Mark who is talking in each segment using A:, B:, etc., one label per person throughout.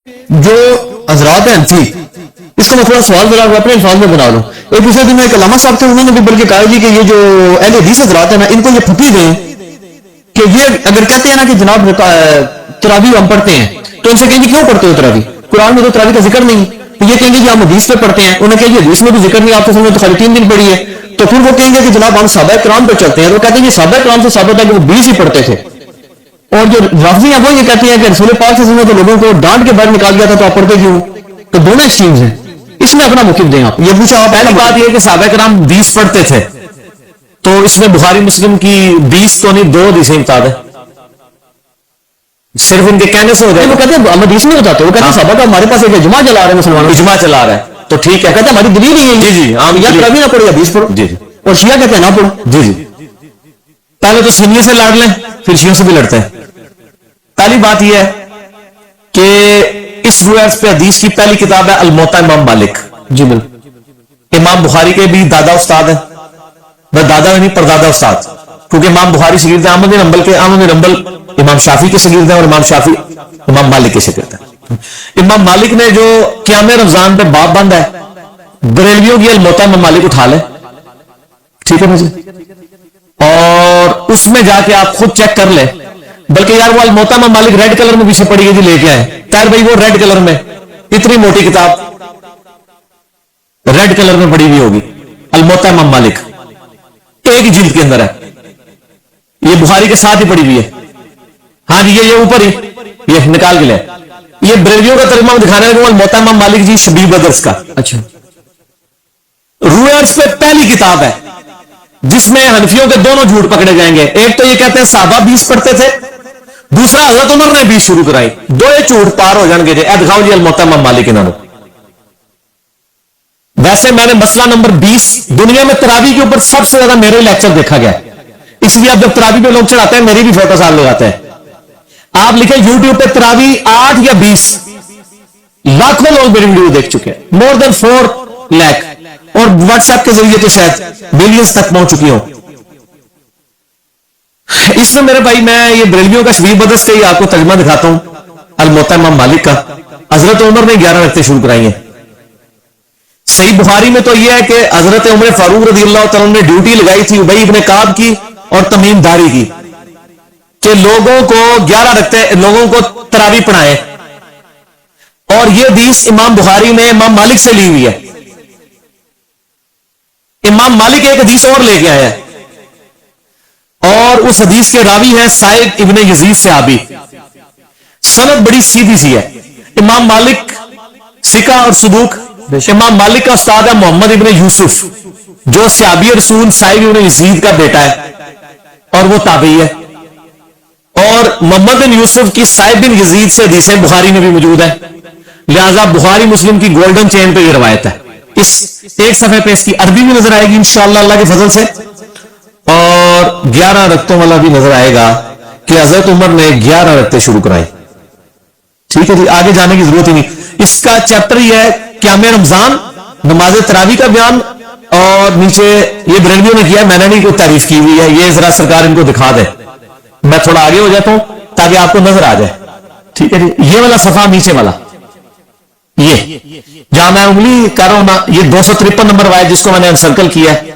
A: جو حضرات ہیں انفی، اس کا میں تھوڑا سوال ذرا اپنے الفاظ میں بنا لوں. ایک دوسرے دن میں ایک علامہ صاحب تھے، انہوں نے بھی بلکہ کہا جی کہ یہ جو اہل حدیث حضرات ہیں نا، ان کو یہ پھکی دیں کہ یہ اگر کہتے ہیں نا کہ جناب تراویح ہم پڑھتے ہیں تو ان سے کہیں گے کیوں پڑھتے ہو تراویح؟ قرآن میں تو تراویح کا ذکر نہیں. تو یہ کہیں گے کہ ہم حدیث پہ پڑھتے ہیں. انہوں نے کہا یہ حدیث میں بھی ذکر نہیں، آپ تو تو خالی 3 دن پڑھی ہے. تو پھر وہ کہیں گے کہ جناب ہم صحابہ کرام پہ چلتے ہیں. تو کہتے ہیں کہ صحابہ کرام سے ثابت ہے کہ وہ 20 ہی پڑھتے تھے. اور جو رافضی ہیں وہ یہ کہتے ہیں کہ رسول پاک صلی اللہ علیہ وسلم نے تو لوگوں کو ڈانٹ کے باہر نکال دیا تھا، تو آپ پڑھتے کیوں؟ تو دونوں ایکسٹریمز ہیں. اس میں اپنا موقف دیں آپ. یہ پوچھا آپ.
B: پہلی بات یہ کہ صحابہ کرام 20 پڑھتے تھے، تو اس میں بخاری مسلم کی 20 تو نہیں 2 حدیثیں بتا دیں، صرف ان کے کہنے سے ہو جائے.
A: وہ کہتے ہیں ہم حدیث نہیں بتاتے، وہ کہتے ہیں صحابہ کا ہمارے پاس ایک اجماع چلا رہے ہیں مسلمانوں،
B: اجماع چلا رہا ہے تو ٹھیک ہے.
A: کہتے ہیں ہماری دلیل ہی ہے.
B: جی جی
A: ہم یا تراویح نہ پڑھو یا حدیث پڑھو.
B: جی جی
A: اور شیعہ کہتے ہیں نہ پڑھو.
B: جی جی پہلے تو سنیوں سے لڑ لیں، پھر شیعوں سے بھی لڑتے ہیں. پہلی بات یہ ہے کہ اس روایت پہ حدیث کی پہلی کتاب ہے الموطا امام مالک.
A: جی بالکل.
B: امام بخاری کے بھی دادا استاد ہیں، بس دادا نہیں پردادا استاد، کیونکہ امام بخاری شاگرد ہیں احمد بن حنبل کے. احمد بن حنبل امام شافعی کے شاگرد ہیں، اور امام شافعی امام مالک کے شاگرد ہیں. امام مالک نے جو قیام رمضان پہ باب بند ہے، بریلویوں کی الموطا امام مالک اٹھا لیں، ٹھیک ہے مجھے، اور اس میں جا کے آپ خود چیک کر لیں. بلکہ یار وہ الموطا امام مالک ریڈ کلر میں پیچھے پڑی گئی جی، لے کے آئے طاہر بھائی، وہ ریڈ کلر میں اتنی موٹی کتاب ریڈ کلر میں پڑی ہوئی ہوگی، الموطا امام مالک ایک جلد کے اندر ہے. یہ بخاری کے ساتھ ہی پڑی ہوئی ہے. ہاں جی یہ اوپر ہی یہ نکال کے لے. یہ بریلویوں کا ترجمہ دکھانے لگا الموطا امام مالک جی شبیر بدرس کا.
A: اچھا.
B: روایت پہ پہلی کتاب ہے جس میں حنفیوں کے دونوں جھوٹ پکڑے جائیں گے. ایک تو یہ کہتے ہیں صحابہ 20 پڑھتے تھے، دوسرا حضرت عمر نے 20 شروع کرائی. دو یہ جھوٹ پار ہو جان گے. اے دکھاؤ جی الموطا امام مالک انہوں نے. ویسے میں نے مسئلہ نمبر 20 دنیا میں تراویح کے اوپر سب سے زیادہ میرے لیکچر دیکھا گیا، اس لیے اب جب تراویح پہ لوگ چڑھاتے ہیں میری بھی فوٹو ساتھ لگاتے ہیں. آپ لکھیں یوٹیوب پہ تراویح 8 یا 20، لاکھوں لوگ میری ویڈیو دیکھ چکے ہیں، مور دین 4 لاکھ، اور واٹس ایپ کے ذریعے تو شاید ملینز تک پہنچ چکی ہوں. اس میں میرے بھائی میں یہ بریلویوں کا شبیر بدرس کا ہی آپ کو ترجمہ دکھاتا ہوں الموطا امام مالک کا. حضرت عمر نے 11 رکعتیں شروع کرائی ہیں. صحیح بخاری میں تو یہ ہے کہ حضرت عمر فاروق رضی اللہ تعالیٰ نے ڈیوٹی لگائی تھی ابی ابن کعب کی اور تمیم داری کی کہ لوگوں کو 11 رکعتیں لوگوں کو تراویح پڑھائیں. اور یہ حدیث امام بخاری نے امام مالک سے لی ہوئی ہے. امام مالک ایک حدیث اور لے کے آیا ہے، اور اس حدیث کے راوی ہیں سعید ابن یزید صحابی. سند بڑی سیدھی سی ہے. امام مالک ثقہ اور صدوق. امام مالک کا استاد ہے محمد ابن یوسف جو صحابی رسول سعید ابن یزید کا بیٹا ہے اور وہ تابعی ہے. اور محمد بن یوسف کی سعید بن یزید سے حدیثیں بخاری میں بھی موجود ہیں، لہذا بخاری مسلم کی گولڈن چین پہ یہ روایت ہے. اس ایک صفحے پہ اس کی عربی بھی نظر آئے گی انشاءاللہ اللہ کے فضل سے، اور 11 رکعتوں والا بھی نظر آئے گا کہ حضرت عمر نے 11 رکعتیں شروع کرائی. ٹھیک ہے جی، آگے جانے کی ضرورت ہی نہیں. اس کا چیپٹر یہ ہے قیام رمضان، نماز تراویح کا بیان، اور نیچے یہ بریلویوں نے کیا ہے، میں نے نہیں کوئی تعریف کی ہوئی ہے. یہ ذرا سرکار ان کو دکھا دے. میں تھوڑا آگے ہو جاتا ہوں تاکہ آپ کو نظر آ جائے. ٹھیک ہے جی، یہ والا صفحہ نیچے والا، یہ جہاں میں انگلی کر رہا ہوں نا، یہ 253 نمبر روایت جس کو میں نے انسرکل کیا ہے،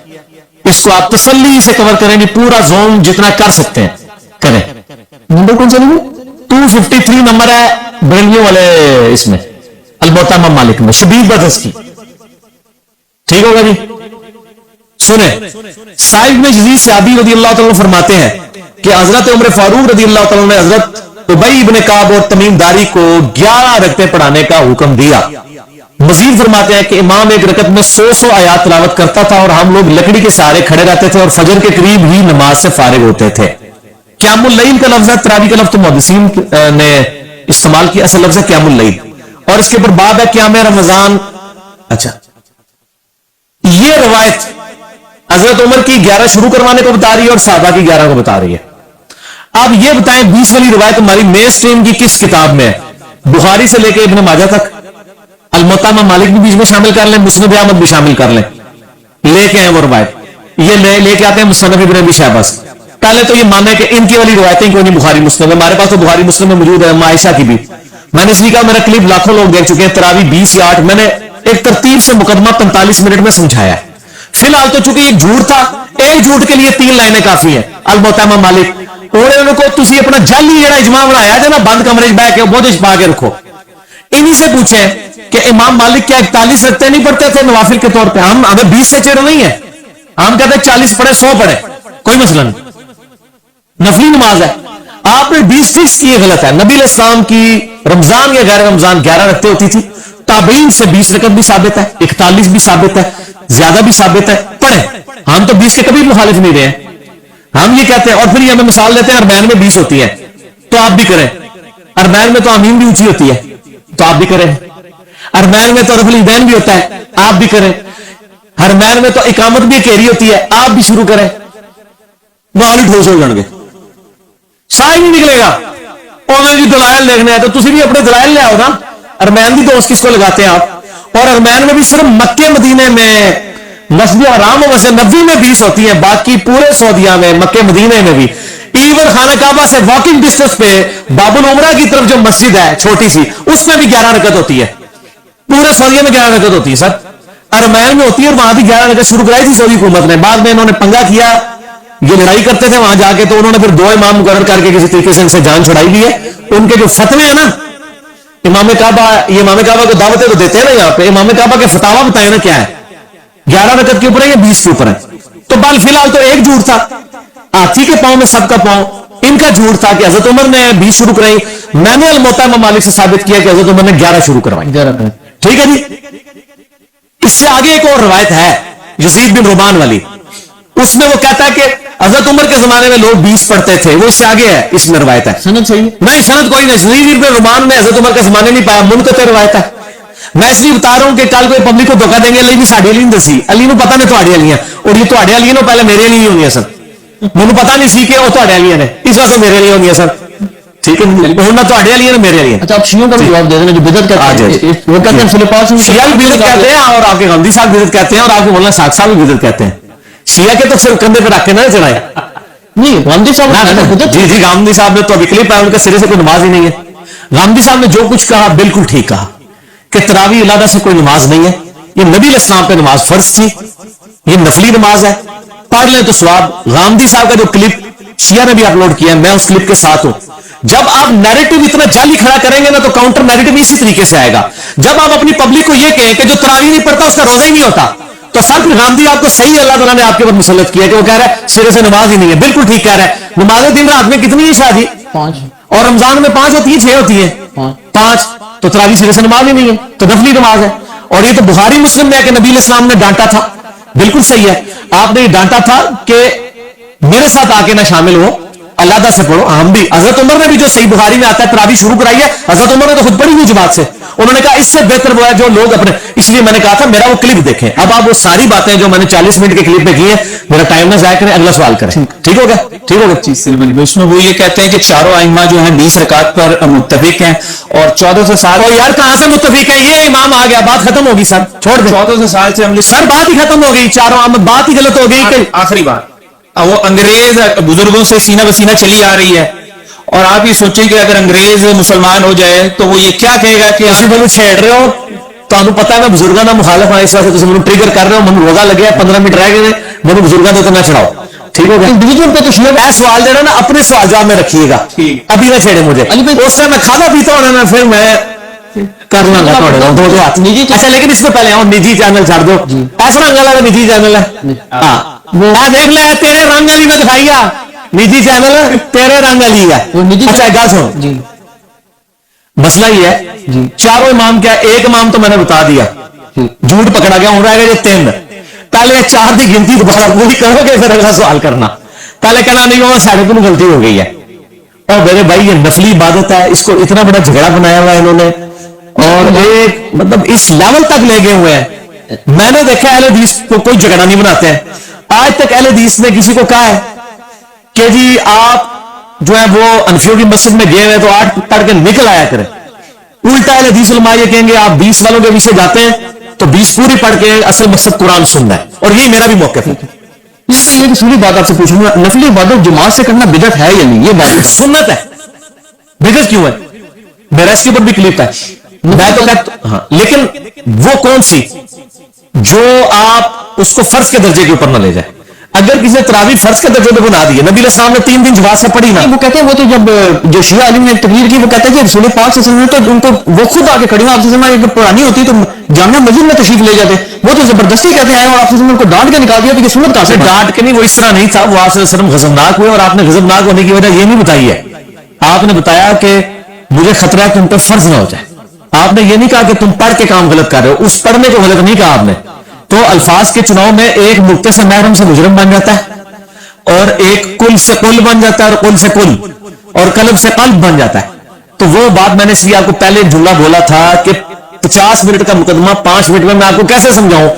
B: اس کو آپ تسلی سے کور کریں گے، پورا زوم جتنا کر سکتے ہیں کریں. نمبر کون سا نمبر؟ 253 نمبر ہے بریلویوں والے اس میں الموطا امام مالک میں شبیر بدرس کی. ٹھیک ہوگا جی. سنیں، سعید بن یزید صحابی رضی اللہ تعالیٰ فرماتے ہیں کہ حضرت عمر فاروق رضی اللہ تعالیٰ نے حضرت ابی ابن کعب اور تمیم داری کو 11 رکعتیں پڑھانے کا حکم دیا. مزید فرماتے ہیں کہ امام ایک رکعت میں 100 آیات تلاوت کرتا تھا اور ہم لوگ لکڑی کے سہارے کھڑے رہتے تھے اور فجر کے قریب ہی نماز سے فارغ ہوتے تھے. قیام اللیل کا لفظ ہے، تراویح کا لفظ تو محدثین نے استعمال کیا، اصل لفظ ہے قیام اللیل، اور اس کے اوپر باب ہے قیام رمضان. اچھا، یہ روایت حضرت عمر کی 11 شروع کروانے کو بتا رہی ہے اور صحابہ کی 11 کو بتا رہی ہے. آپ یہ بتائیں 20 والی روایت ہماری مین سٹریم کی کس کتاب میں ہے؟ بخاری سے لے کے ابن ماجہ تک. الموطا امام مالک بھی بیچ میں شامل کر لیں، مسند احمد بھی شامل کر لیں. لے کے ہیں وہ روایت، یہ لے کے آتے ہیں مصنف ابن ابی شیبہ سے. پہلے تو یہ مانے کہ ان کی والی روایتیں کوئی نہیں بخاری مسلم میں، ہمارے پاس تو بخاری مسلم میں موجود ہے عائشہ کی بھی. میں نے اس لیے کہا میرا کلپ لاکھوں لوگ دیکھ چکے ہیں, تراوی 20 یا 8, میں نے ایک ترتیب سے مقدمہ 45 منٹ میں سمجھایا ہے. فی الحال تو چونکہ ایک جھوٹ تھا, ایک جھوٹ کے لیے 3 لائنیں کافی ہیں. الموتا امام مالک انہوں کو تسی اپنا جعلی جڑا اجماع بنایا جو نا بند کمرے بہ کے بوجھ پا کے رکھو, انہی سے پوچھیں کہ امام مالک کیا 41 رکھتے نہیں پڑھتے تھے نوافل کے طور پہ؟ ہم ہمیں 20 سے چڑھ نہیں ہے, ہم کہتے ہیں 40 پڑھے 100 پڑھے, کوئی مسئلہ نہیں, نفلی نماز ہے. آپ نے 20 فکس کی غلط ہے. نبی علیہ السلام کی رمضان یا غیر رمضان 11 رکھتے ہوتی تھی, تابعین سے 20 رکعت بھی ثابت ہے, 41 بھی ثابت ہے, زیادہ بھی ثابت ہے, پڑھیں. ہم تو 20 کے کبھی مخالف نہیں رہے ہیں, ہم یہ کہتے ہیں. اور پھر یہ ہمیں مثال دیتے ہیں اربعین میں 20 ہوتی ہے تو آپ بھی کریں, اربعین میں تو آمین بھی اونچی ہوتی ہے تو آپ بھی کریں, اربعین میں تو رفع الیدین بھی ہوتا ہے آپ بھی کریں, اربعین میں تو اقامت بھی کیری ہوتی ہے آپ بھی شروع کریں. وہاں بھی ٹھوس ہو جان گے, شاید نہیں نکلے گا. انہوں نے دلائل دیکھنے ہیں تو تسی بھی اپنے دلائل لے آؤ نا. ارمین بھی دوست کس کو لگاتے ہیں آپ؟ اور ارمین میں بھی صرف مکے مدینے میں مسجد حرام و مسجد نبوی میں 20 ہوتی ہیں, باقی پورے سعودیہ میں مکے مدینے میں بھی, ایون خانہ کعبہ سے واکنگ ڈسٹینس پہ باب العمرہ کی طرف جو مسجد ہے چھوٹی سی, اس میں بھی 11 رکعت ہوتی ہے. پورے سعودیہ میں 11 رکعت ہوتی ہے سر, ارمین میں ہوتی ہے, اور وہاں بھی 11 رکعت شروع کرائی تھی سعودی حکومت نے. بعد میں انہوں نے پنگا کیا, یہ لڑائی کرتے تھے وہاں جا کے, تو انہوں نے پھر 2 امام مقرر کر کے کسی طریقے سے ان سے جان چھڑائی بھی ہے. ان کے جو فتوے ہیں نا امام کعبہ, یہ امام کعبہ کو دعوتیں تو دیتے ہیں نا یہاں پہ, امام کعبہ کے فتاوا بتائیں نا کیا ہے, 11 رکعت کے اوپر ہے یا 20 کے اوپر ہے. تو بال فی الحال تو ایک جھوٹ تھا, ہاتھی کے پاؤں میں سب کا پاؤں. ان کا جھوٹ تھا کہ حضرت عمر نے 20 شروع کرائی, میں نے الموتا امام مالک سے ثابت کیا کہ حضرت عمر نے 11 شروع کروائی. ٹھیک ہے جی. اس سے آگے ایک اور روایت ہے یزید بن رومان والی, اس میں وہ کہتا ہے کہ حضرت عمر کے زمانے میں لوگ 20 پڑھتے تھے, وہ اس سے آگے ہے. اس میں روایت ہے,
A: سند صحیح
B: نہیں سند کوئی نہیں. یزید بن رومان میں حضرت عمر کا زمانے نہیں پایا, منقطع روایت ہے. میں اس لیے بتا رہا ہوں کہ کل کوئی پبلک کو دھوکہ دیں گے علی بھی ساڑی علی نہیں دسی, علی نو پتہ نہیں تھوڑی علیاں, اور یہ تھوڑے علی نو پہلے میرے لیے ہونی ہے سر, مجھے پتہ نہیں سی کہ وہ تھوڑے علی نے, اس واسطے میرے لیے ہونی ہے سر. ٹھیک ہے, ہوں نہ تھوڑے علی نے میرے لیے.
A: اچھا آپ شیعوں کا بھی جواب دے دینا جو بدعت کرتے ہیں, وہ کہتے ہیں فلپاس
B: شیعہ بھی بدعت کہتے ہیں, اور آپ کے غامدی صاحب بدعت کہتے ہیں, اور آپ کے مولانا ساق صاحب بھی بدعت کہتے ہیں. شیعہ کے تو صرف کندھے پہ رکھ کے نہ چڑھائے.
A: نہیں غامدی صاحب,
B: جی جی غامدی صاحب نے تو ابھی کلپ ہے, ان کا سرے سے کوئی نماز ہی نہیں ہے. غامدی صاحب نے جو کچھ کہا بالکل ٹھیک کہا کہ تراویح علیحدہ سے کوئی نماز نہیں ہے, یہ نبی علیہ السلام پہ نماز فرض تھی, یہ نفلی نماز ہے, پڑھ لیں تو ثواب. غامدی صاحب کا جو کلپ شیعہ نے بھی اپلوڈ کیا ہے, میں اس کلپ کے ساتھ ہوں. جب آپ نیریٹو اتنا جعلی کھڑا کریں گے نا تو کاؤنٹر نیریٹو بھی اسی طریقے سے آئے گا. جب آپ اپنی پبلک کو یہ کہیں کہ جو تراویح نہیں پڑھتا اس کا روزہ ہی نہیں ہوتا, تو سر پھر غامدی آپ کو صحیح اللہ تعالیٰ نے آپ کے اوپر مسلط کیا کہ وہ کہہ رہا ہے سرے سے نماز ہی نہیں ہے. بالکل ٹھیک کہہ رہا ہے. نمازیں دن رات میں کتنی ہے شادی؟ 5, اور رمضان میں 5 ہوتی ہیں 6 ہوتی ہیں 5, تو تراویح سرے سے نماز ہی نہیں ہے, تو نفلی نماز ہے. اور یہ تو بخاری مسلم میں ہے کہ نبی علیہ السلام نے ڈانٹا تھا, بالکل صحیح ہے. آپ نے یہ ڈانٹا تھا کہ میرے ساتھ آ کے نہ شامل ہو, علیحدہ سے پڑھو. ہم بھی, حضرت عمر نے بھی جو صحیح بخاری میں آتا ہے تراویح شروع کرائی ہے, حضرت عمر نے تو خود پڑھی ہوئی جماعت سے. انہوں نے کہا اس سے بہتر وہ ہے جو لوگ اپنے, اس لیے میں نے کہا تھا میرا وہ کلپ دیکھیں. اب آپ وہ ساری باتیں جو میں نے 40 منٹ کے کلپ میں کی ہیں, میرا ٹائم نہ ضائع کریں, اگلا سوال کریں. ٹھیک ہو گیا, ٹھیک ہو گیا.
C: اس میں وہ یہ کہتے ہیں کہ چاروں ائمہ جو ہیں 20 رکعت پر متفق ہیں, اور 1400 سال.
B: اور یار کہاں سے متفق ہے, یہ امام آ گیا, بات ختم ہوگی سر, چھوڑ دیں.
C: 1400 سال سے ہم
B: سر بات ہی ختم ہو گئی, چاروں بات ہی غلط ہو گئی. کہ
C: آخری بات, وہ انگریز بزرگوں سے سینہ بسینہ چلی آ رہی ہے, اور آپ یہ سوچیں کہ اگر انگریز مسلمان ہو جائے تو وہ یہ کیا کہے گا کہ
B: تسی مجھے چھیڑ رہے ہو, تمہیں پتا ہے میں بزرگاں دا مخالف ہوں, اس واسطے تسی مجھے ٹریگر کر رہے ہو. مجھے روزہ لگیا 15 منٹ رہ گئے, مجھے بزرگاں دے تو نہ چڑھاؤ. ٹھیک ہو گیا.
A: ڈویژن پہ تو شیعہ
B: اے سوال دینا نا اپنے سوال جواب میں رکھیے گا, ابھی نہ چھیڑے مجھے. اس سے میں کھانا پیتا ہونا نا, پھر میں کر لوں گا تھوڑے دو ہاتھ. اچھا لیکن اس سے پہلے نجی چینل چھاڑ دو, ایسا رنگ والا نجی چینل ہے. ہاں دیکھ لے تیرے رنگ والی میں دکھائی ہے, نجی چینل تیرے رنگ والی ہے. اچھا گل سن جی, مسئلہ یہ ہے چاروں امام کیا, ایک امام تو میں نے بتا دیا, جھوٹ پکڑا گیا, ہوں رہ گئے 3. پہلے 4 کی گنتی دوبارہ پوری کرو گے, پھر اگلا سوال کرنا. پہلے کہنا نہیں وہ ساڑھے کو غلطی ہو گئی ہے. اور میرے بھائی یہ نفلی عبادت ہے, اس کو اتنا بڑا جھگڑا بنایا ہوا ہے انہوں نے, اور ایک مطلب اس لیول تک لے گئے ہوئے ہیں. میں نے دیکھا اہل حدیث کو کوئی جھگڑا نہیں بناتے ہیں. آج تک اہل حدیث نے کسی کو کہا ہے کہ جی آپ جو ہے وہ انفیوں کی مسجد میں گئے ہوئے تو 8 پڑھ کے نکل آیا کریں. الٹا اہل حدیث علماء یہ کہیں گے آپ 20 والوں کے پیچھے جاتے ہیں تو 20 پوری پڑھ کے اصل مقصد قرآن سننا ہے, اور یہ میرا بھی موقف ہے.
A: اس سے یہ دوسری بات آپ سے پوچھوں گا, نفلی عبادت جماعت سے کرنا بدعت ہے یا نہیں؟ یہ بات
B: سنت ہے, بدعت کیوں ہے؟ میرا اس کے اوپر بھی کلپ ہے. میں تو کہتا ہاں، لیکن وہ کون سی جو آپ اس کو فرض کے درجے کے اوپر نہ لے جائیں. اگر کسی نے تراویح فرض کے درجے پہ بنا دی ہے، نبی علیہ السلام نے 3 دن جواز سے پڑھی نا.
A: وہ کہتے ہیں وہ تو جب جو شیعہ عالم نے تقریر کی وہ کہتا ہے کہ رسول پاک صلی اللہ علیہ وسلم تو ان کو وہ خود آ کے کھڑی ہوں، آپ صلی اللہ علیہ وسلم اگر پرانی ہوتی تو جامعہ مسجد میں تشریف لے جاتے. وہ تو زبردستی کہتے ہیں اور آپ صلی اللہ علیہ وسلم کو ڈانٹ کے نکال دیا کہ سنت کہاں سے
B: ڈانٹ کے نہیں، وہ اس طرح نہیں تھا. وہ آپ صلی اللہ علیہ وسلم غضبناک ہوئے اور آپ نے غضبناک ہونے کی وجہ یہ نہیں بتائی ہے. آپ نے بتایا کہ مجھے خطرہ ہے تم پہ فرض نہ ہو جائے. آپ نے یہ نہیں کہا کہ تم پڑھ کے کام غلط کر رہے ہو، اس پڑھنے کو غلط نہیں کہا آپ نے. تو الفاظ کے چناؤ میں ایک نقطے سے محرم سے مجرم بن جاتا ہے، اور ایک کل سے کل بن جاتا ہے، اور کل سے کل، اور قلب سے قلب بن جاتا ہے. تو وہ بات میں نے اس لیے آپ کو پہلے جملہ بولا تھا کہ 50 منٹ کا مقدمہ 5 منٹ میں آپ کو کیسے سمجھاؤں.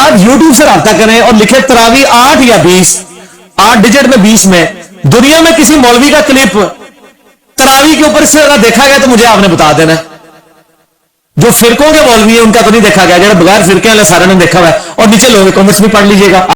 B: آج یوٹیوب سے رابطہ کریں اور لکھے تراویح 8 یا 20، 8 ڈیجٹ میں 20 میں. دنیا میں کسی مولوی کا کلپ تراویح کے اوپر اس طرح دیکھا گیا تو مجھے آپ نے بتا دینا. جو فرقوں کے مولوی ہیں ان کا تو نہیں دیکھا گیا، جو بغیر فرقے والے سارے نے دیکھا ہوا ہے. اور نیچے لوگ کامنٹس بھی پڑھ لیجیے گا.